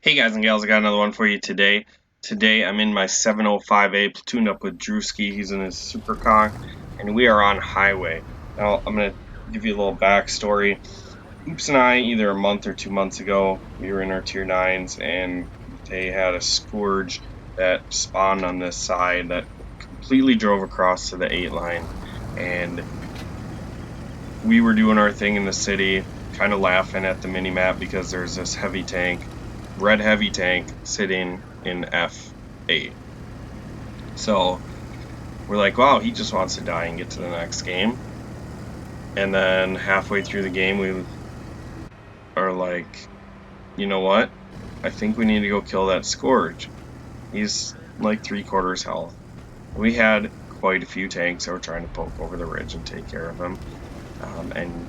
Hey guys and gals, I got another one for you today. Today I'm in my 705A platooned up with Drewski. He's in his superconch, and we are on highway. Now I'm going to give you a little backstory. Oops and I, either a month or 2 months ago, we were in our tier 9s and they had a Scourge that spawned on this side that completely drove across to the 8 line. And we were doing our thing in the city, kind of laughing at the mini-map because there's this heavy tank, red heavy tank, sitting in F8. So we're like, wow, he just wants to die and get to the next game. And then halfway through the game, we are like, you know what? I think we need to go kill that Scourge. He's like 3/4 health. We had quite a few tanks that were trying to poke over the ridge and take care of him. And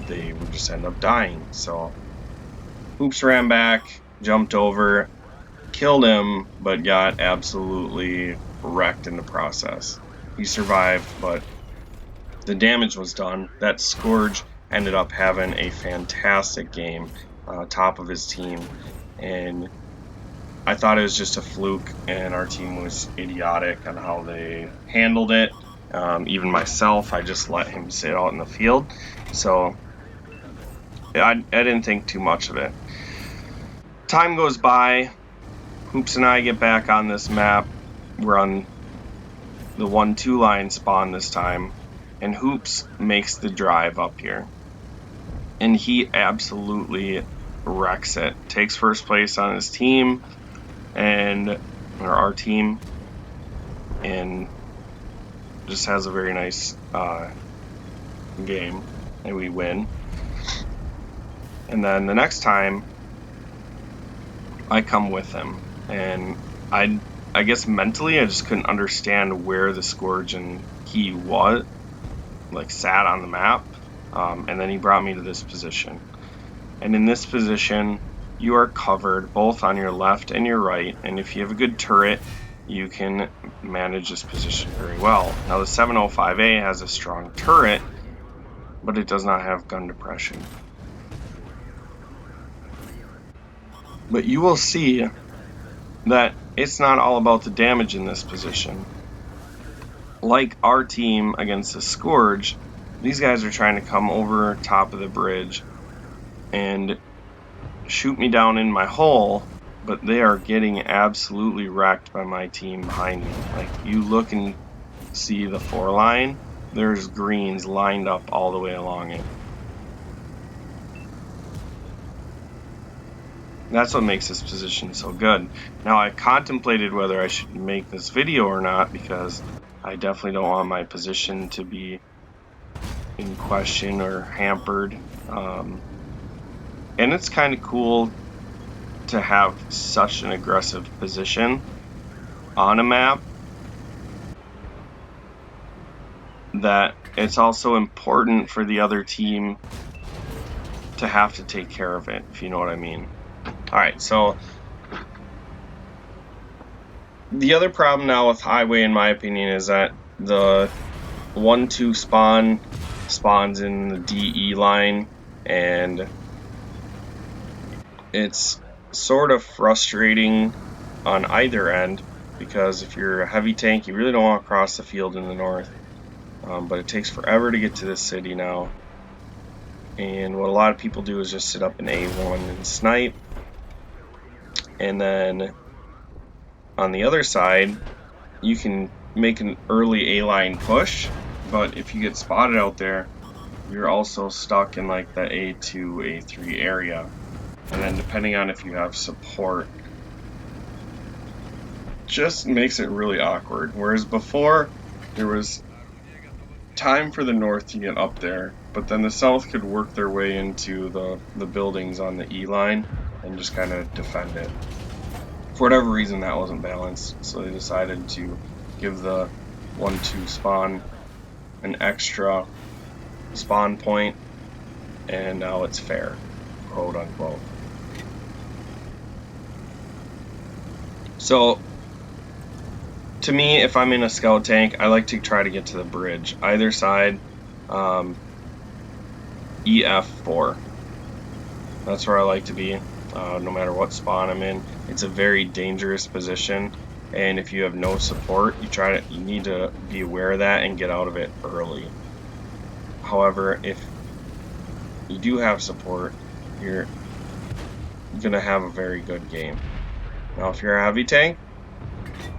they would just end up dying. So Hoops ran back, jumped over, killed him, but got absolutely wrecked in the process. He survived, but the damage was done. That Scourge ended up having a fantastic game, top of his team, and I thought it was just a fluke, and our team was idiotic on how they handled it. Even myself, I just let him sit out in the field, so I didn't think too much of it. Time goes by, Hoops and I get back on this map. We're on the 1-2 line spawn this time, and Hoops makes the drive up here. And he absolutely wrecks it. Takes first place on his team, or our team, and just has a very nice game, and we win. And then the next time, I come with him, and I guess mentally I just couldn't understand where the Scourge and he was, like, sat on the map, and then he brought me to this position. And in this position, you are covered both on your left and your right, and if you have a good turret, you can manage this position very well. Now the 705A has a strong turret, but it does not have gun depression. But you will see that it's not all about the damage in this position. Like our team against the Scourge, these guys are trying to come over top of the bridge and shoot me down in my hole, but they are getting absolutely wrecked by my team behind me. Like, you look and see the 4 line, there's greens lined up all the way along it. That's what makes this position so good. Now, I contemplated whether I should make this video or not, because I definitely don't want my position to be in question or hampered. And it's kind of cool to have such an aggressive position on a map, that it's also important for the other team to have to take care of it, if you know what I mean. Alright, so the other problem now with highway, in my opinion, is that the 1-2 spawns in the DE line, and it's sort of frustrating on either end, because if you're a heavy tank, you really don't want to cross the field in the north, but it takes forever to get to this city now, and what a lot of people do is just sit up in A1 and snipe. And then on the other side, you can make an early A-line push, but if you get spotted out there, you're also stuck in like the A2, A3 area. And then depending on if you have support, just makes it really awkward. Whereas before, there was time for the north to get up there, but then the south could work their way into the buildings on the E-line and just kind of defend it. For whatever reason, that wasn't balanced, so they decided to give the 1-2 spawn an extra spawn point, and now it's fair, quote unquote. So, to me, if I'm in a scout tank, I like to try to get to the bridge. Either side, EF4. That's where I like to be. no matter what spawn I'm in. It's a very dangerous position, and if you have no support, you need to be aware of that and get out of it early. However, if you do have support, you're gonna have a very good game. Now, if you're a heavy tank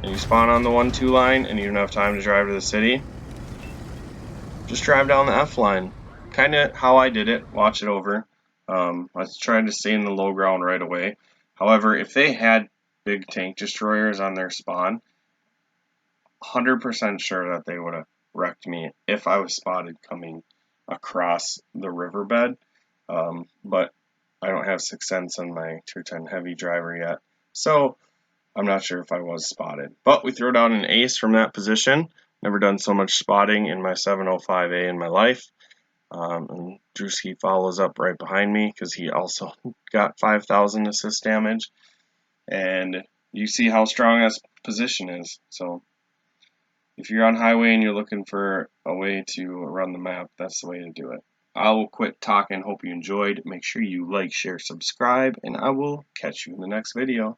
and you spawn on the 1-2 line and you don't have time to drive to the city, just drive down the F line. Kind of how I did it. Watch it over. I was trying to stay in the low ground right away. However, if they had big tank destroyers on their spawn, 100% sure that they would have wrecked me if I was spotted coming across the riverbed. But I don't have 6 cents on my 210 heavy driver yet, so I'm not sure if I was spotted. But we throw down an ace from that position. Never done so much spotting in my 705A in my life. And Drewski follows up right behind me because he also got 5,000 assist damage. And you see how strong that position is. So if you're on highway and you're looking for a way to run the map, that's the way to do it. I will quit talking. Hope you enjoyed. Make sure you like, share, subscribe, and I will catch you in the next video.